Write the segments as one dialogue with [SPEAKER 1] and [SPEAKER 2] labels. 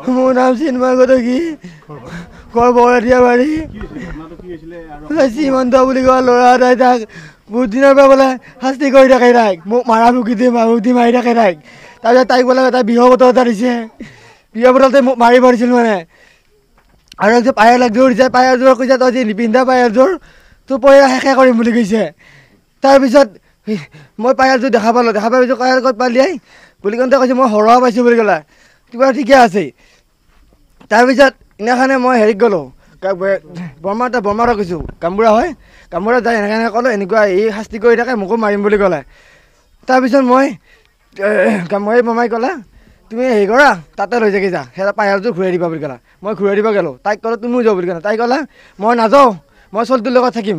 [SPEAKER 1] মোৰ নাম চিন্ময় গদকি ঘৰ বৰতীয়া বাৰী শ্ৰীমন্ত বুলি কোৱা ল'ৰা এটাই তাক বহুত দিনৰ পৰা বোলে শাস্তি কৰি থাকে তাইক মোক মাৰা ভুকি মাৰি থাকে তাইক তাৰপিছত তাইক বোলে এটা বিবাহ বতল এটা দিছে বিবাহ বতলতে মোক মাৰি মাৰিছিল মানে আৰু একযোৰ পায়েল একযোৰ দিছে পায়েলযোৰ কৈছে তই যি নিপিন্ধা পায়েলযোৰ তোৰ পইচা শেষে কৰিম বুলি কৈছে তাৰপিছত মই পায়েলযোৰ দেখা পালোঁ দেখা পাই পিছত পায়েল ক'ত পালি বুলি কওঁতে কৈছে মই সৰহ পাইছোঁ বুলি ক'লে কিবা ঠিকে আছে তাৰপিছত দিনাখনে মই হেৰিত গ'লোঁ বৰমাটা কৈছোঁ কামবুঢ়া হয় কামবুঢ়া যাই এনেকৈ ক'লোঁ এনেকুৱা এই শাস্তি কৰি থাকে মোকো মাৰিম বুলি ক'লে তাৰপিছত মই মামাই ক'লে তুমি হেৰি কৰা তাতে লৈ যাকি যা সেই পায়েলযোৰ ঘূৰাই দিবা বুলি ক'লা মই ঘূৰাই দিব গ'লোঁ তাইক ক'লোঁ তুমিও যাওঁ বুলি ক'লা তাই ক'লে মই নাযাওঁ মই ছোৱালীটোৰ লগত থাকিম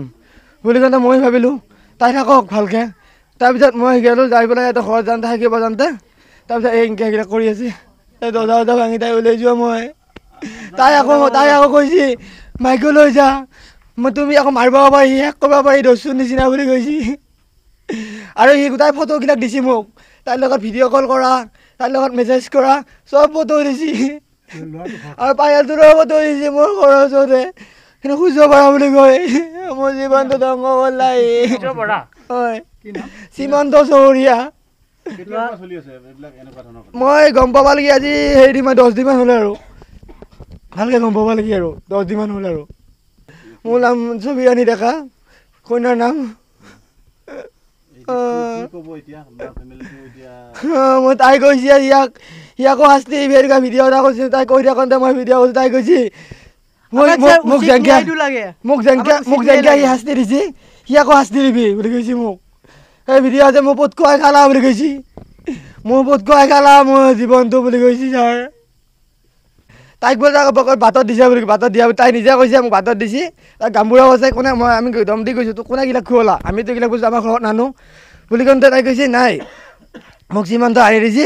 [SPEAKER 1] বুলি কওঁতে মই ভাবিলোঁ তাই থাকক ভালকৈ তাৰপিছত মই গ'লোঁ যাই পেলাই এটা ঘৰত যাওঁতে থাকিব যাওঁতে তাৰপিছত এই এনেকৈ কৰি আছে এই দৰ্জা ভাঙি তাই ওলাই যোৱা মই তাই আকৌ কৈছে মাইকো লৈ যা মই তুমি আকৌ মাৰিব পাৰি শেষ কৰিব পাৰি দস্যুৰ নিচিনা বুলি কৈছে আৰু সি গোটাই ফটোবিলাক দিছে মোক তাইৰ লগত ভিডিঅ' কল কৰা তাইৰ লগত মেছেজ কৰা চব ফটো দিছে আৰু পায়েলযোৰৰ ফটো দিছে মোৰ ঘৰৰ ওচৰতে কিন্তু খুজিব পাৰা বুলি কয় মোৰ জীৱনটো ধ্বংস কৰিলাই হয় শ্ৰীমন্ত চৌৰীয়া মই গম পাব লাগি আজি হেৰি মই 10 দিনমান হ'লে আৰু ভালকৈ গম পাব লাগি আৰু 10 দিনমান হ'ল আৰু মোৰ নাম ছবিৰাণী ডেকা কইনাৰ নাম মই তাই কৈছে ইয়াকো শাস্তি এনেকুৱা ভিডিঅ' এটা কৈছে তাই কৈ থাকোঁতে মই ভিডিঅ' কৈছোঁ তাই কৈছে মোক যেনেকৈ সি শাস্তি দিছে সি আকৌ শাস্তি দিবি বুলি কৈছে মোক সেই ভিডিঅ' আছে মোৰ পুত খুৱাই খালা বুলি কৈছে মোৰ পুত খুৱাই খালা মোৰ জীৱনটো বুলি কৈছে ছাৰ তাইক বোলে বাটত দিছে বুলি বাটত দিয়া তাই নিজে কৈছে মোক বাটত দিছে তাই গামবুঢ়াও আছে কোনে মই আমি দম দি কৈছোঁ তোক কোনে এইবিলাক খুৱালা আমিতো এইবিলাক বস্তু আমাৰ ঘৰত নানো বুলি কওঁতে তাই কৈছে নাই মোক শ্ৰীমন্ত আনি দিছে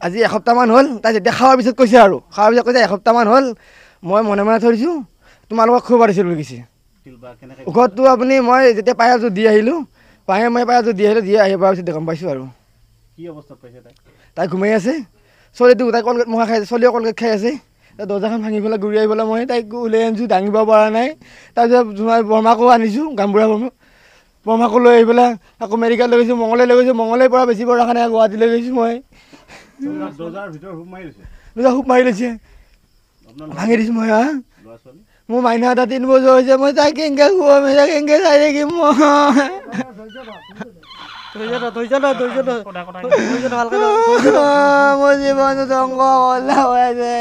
[SPEAKER 1] আজি এসপ্তাহমান হ'ল তাই যেতিয়া খাৱাৰ পিছত কৈছে আৰু খাৱাৰ পিছত কৈছে এসপ্তাহমান হ'ল মই মনে মনে থৈ দিছোঁ তোমালোকক খুৱাব দিছোঁ বুলি কৈছে ঔষধটো আপুনি মই যেতিয়া পায়েলযোৰ দি আহিলোঁ পায়েলযোৰ দি আহিলোঁ দি আহিব পিছত গম পাইছোঁ আৰু
[SPEAKER 2] কি অৱস্থাত পাইছে
[SPEAKER 1] তাই ঘুমাই আছে ছোৱালীটো তাই কলগেট মহা খাই আছে ছোৱালীও কলগেট খাই আছে দৰ্জাখন ভাঙি পেলাই ঘূৰি আহি পেলাই মই তাইক উলিয়াই আনিছোঁ দাঙিব পৰা নাই তাৰপিছত বৰমাকো আনিছোঁ গামবুঢ়া বৰমাকো লৈ আহি পেলাই আকৌ মেডিকেল লৈ গৈছোঁ মঙলে লৈ গৈছোঁ মঙলেৰ পৰা বেছি পৰা কাৰণে গুৱাহাটী লৈ গৈছোঁ মই দৰ্জা খুব মাৰি লৈছে ভাঙি দিছোঁ মই মোৰ মাইনা এটা 3 বছৰ হৈছে মই তাইক কেনেকৈ খুৱাম তাইক কেনেকৈ চাই থাকিম মই মোৰ জীৱনটো ধ্বংস হৈ আছে